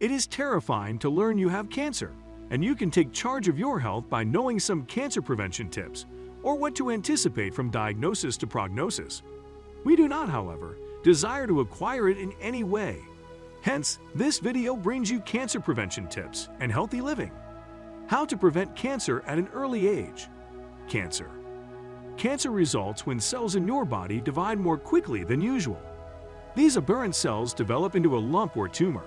It is terrifying to learn you have cancer, and you can take charge of your health by knowing some cancer prevention tips or what to anticipate from diagnosis to prognosis. We do not, however, desire to acquire it in any way. Hence, this video brings you cancer prevention tips and healthy living. How to prevent cancer at an early age. Cancer. Cancer results when cells in your body divide more quickly than usual. These aberrant cells develop into a lump or tumor.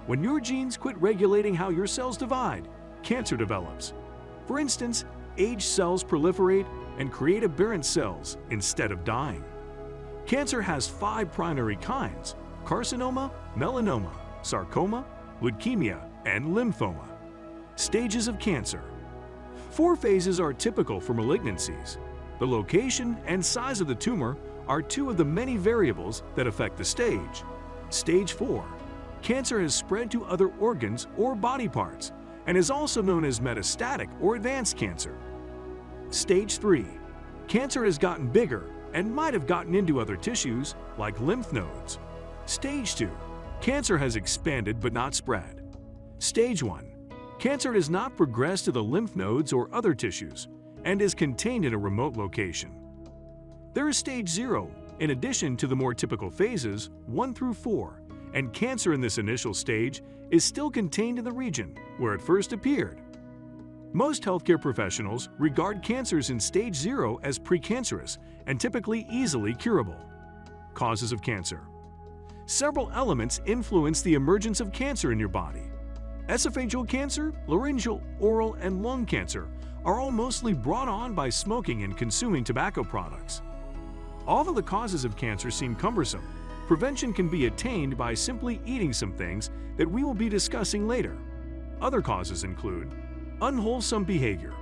When your genes quit regulating how your cells divide, cancer develops. For instance, aged cells proliferate and create aberrant cells instead of dying. Cancer has 5 primary kinds: carcinoma, melanoma, sarcoma, leukemia, and lymphoma. Stages of cancer. 4 phases are typical for malignancies. The location and size of the tumor are 2 of the many variables that affect the stage. Stage 4. Cancer has spread to other organs or body parts and is also known as metastatic or advanced cancer. Stage 3. Cancer has gotten bigger and might have gotten into other tissues like lymph nodes. Stage 2. Cancer has expanded but not spread. Stage 1. Cancer has not progressed to the lymph nodes or other tissues and is contained in a remote location. There is Stage 0, in addition to the more typical phases 1 through 4, and cancer in this initial stage is still contained in the region where it first appeared. Most healthcare professionals regard cancers in Stage 0 as precancerous and typically easily curable. Causes of cancer. Several elements influence the emergence of cancer in your body. Esophageal cancer, laryngeal, oral, and lung cancer are all mostly brought on by smoking and consuming tobacco products. Although the causes of cancer seem cumbersome, prevention can be attained by simply eating some things that we will be discussing later. Other causes include unwholesome behavior.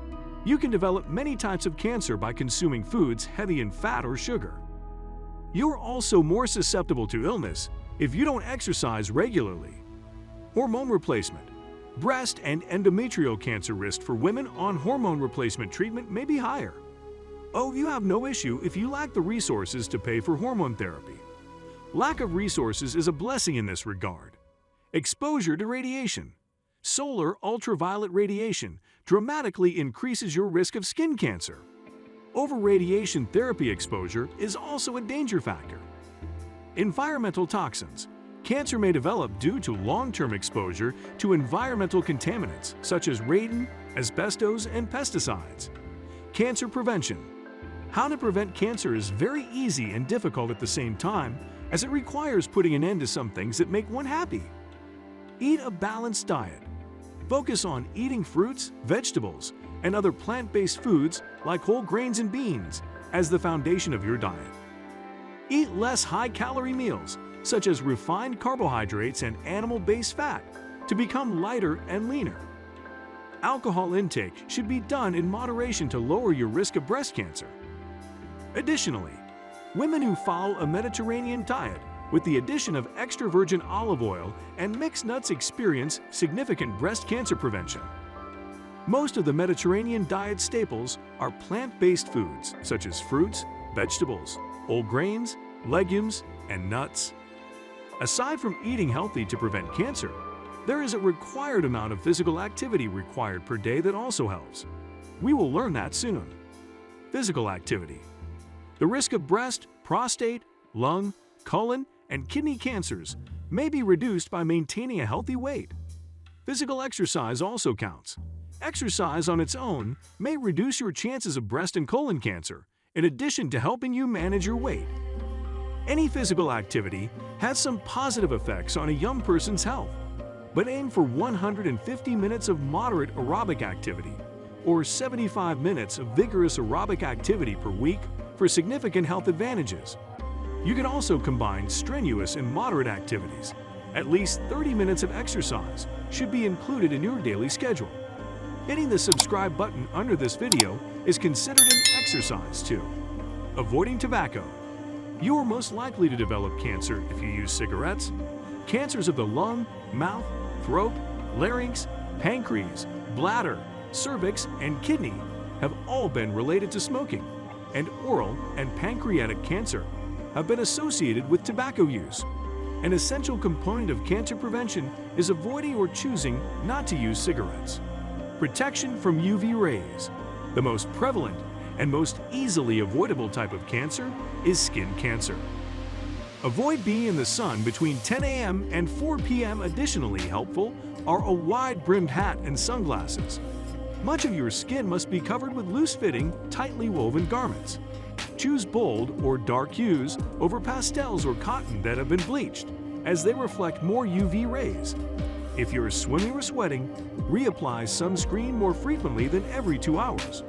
You can develop many types of cancer by consuming foods heavy in fat or sugar. You're also more susceptible to illness if you don't exercise regularly. Hormone replacement. Breast and endometrial cancer risk for women on hormone replacement treatment may be higher. Oh, you have no issue if you lack the resources to pay for hormone therapy. Lack of resources is a blessing in this regard. Exposure to radiation. Solar ultraviolet radiation dramatically increases your risk of skin cancer. Over-radiation therapy exposure is also a danger factor. Environmental toxins. Cancer may develop due to long-term exposure to environmental contaminants such as radon, asbestos, and pesticides. Cancer prevention. How to prevent cancer is very easy and difficult at the same time, as it requires putting an end to some things that make one happy. Eat a balanced diet. Focus on eating fruits, vegetables, and other plant-based foods like whole grains and beans as the foundation of your diet. Eat less high-calorie meals, such as refined carbohydrates and animal-based fat, to become lighter and leaner. Alcohol intake should be done in moderation to lower your risk of breast cancer. Additionally, women who follow a Mediterranean diet with the addition of extra virgin olive oil and mixed nuts experience significant breast cancer prevention. Most of the Mediterranean diet staples are plant-based foods such as fruits, vegetables, whole grains, legumes, and nuts. Aside from eating healthy to prevent cancer, there is a required amount of physical activity required per day that also helps. We will learn that soon. Physical activity. The risk of breast, prostate, lung, colon, and kidney cancers may be reduced by maintaining a healthy weight. Physical exercise also counts. Exercise on its own may reduce your chances of breast and colon cancer, in addition to helping you manage your weight. Any physical activity has some positive effects on a young person's health, but aim for 150 minutes of moderate aerobic activity or 75 minutes of vigorous aerobic activity per week for significant health advantages. You can also combine strenuous and moderate activities. At least 30 minutes of exercise should be included in your daily schedule. Hitting the subscribe button under this video is considered an exercise too. Avoiding tobacco. You are most likely to develop cancer if you use cigarettes. Cancers of the lung, mouth, throat, larynx, pancreas, bladder, cervix, and kidney have all been related to smoking, and oral and pancreatic cancer have been associated with tobacco use. An essential component of cancer prevention is avoiding or choosing not to use cigarettes. Protection from UV rays. The most prevalent and most easily avoidable type of cancer is skin cancer. Avoid being in the sun between 10 a.m. and 4 p.m. Additionally helpful are a wide-brimmed hat and sunglasses. Much of your skin must be covered with loose-fitting, tightly woven garments. Choose bold or dark hues over pastels or cotton that have been bleached, as they reflect more UV rays. If you're swimming or sweating, reapply sunscreen more frequently than every 2 hours.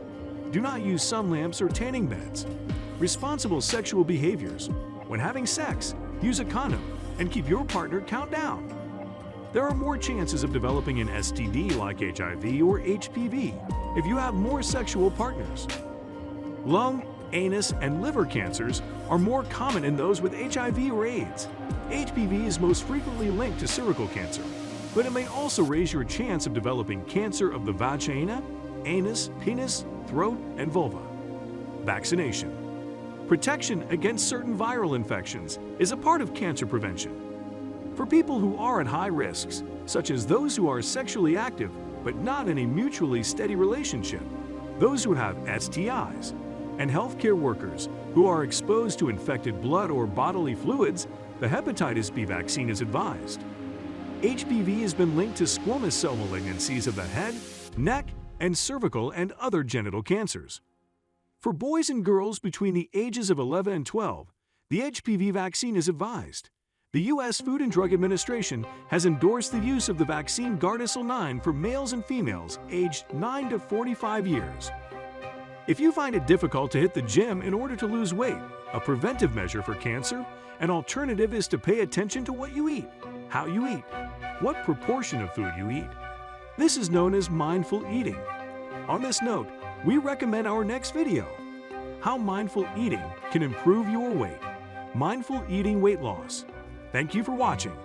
Do not use sun lamps or tanning beds. Responsible sexual behaviors. When having sex, use a condom and keep your partner count down. There are more chances of developing an STD like HIV or HPV if you have more sexual partners. Lung, anus, and liver cancers are more common in those with HIV or AIDS. HPV is most frequently linked to cervical cancer, but it may also raise your chance of developing cancer of the vagina, anus, penis, throat, and vulva. Vaccination. Protection against certain viral infections is a part of cancer prevention. For people who are at high risks, such as those who are sexually active but not in a mutually steady relationship, those who have STIs, and healthcare workers who are exposed to infected blood or bodily fluids, the hepatitis B vaccine is advised. HPV has been linked to squamous cell malignancies of the head, neck, and cervical and other genital cancers. For boys and girls between the ages of 11 and 12, the HPV vaccine is advised. The U.S. Food and Drug Administration has endorsed the use of the vaccine Gardasil 9 for males and females aged 9 to 45 years. If you find it difficult to hit the gym in order to lose weight, a preventive measure for cancer, an alternative is to pay attention to what you eat, how you eat, what proportion of food you eat. This is known as mindful eating. On this note, we recommend our next video, How Mindful Eating Can Improve Your Weight. Mindful Eating Weight Loss. Thank you for watching.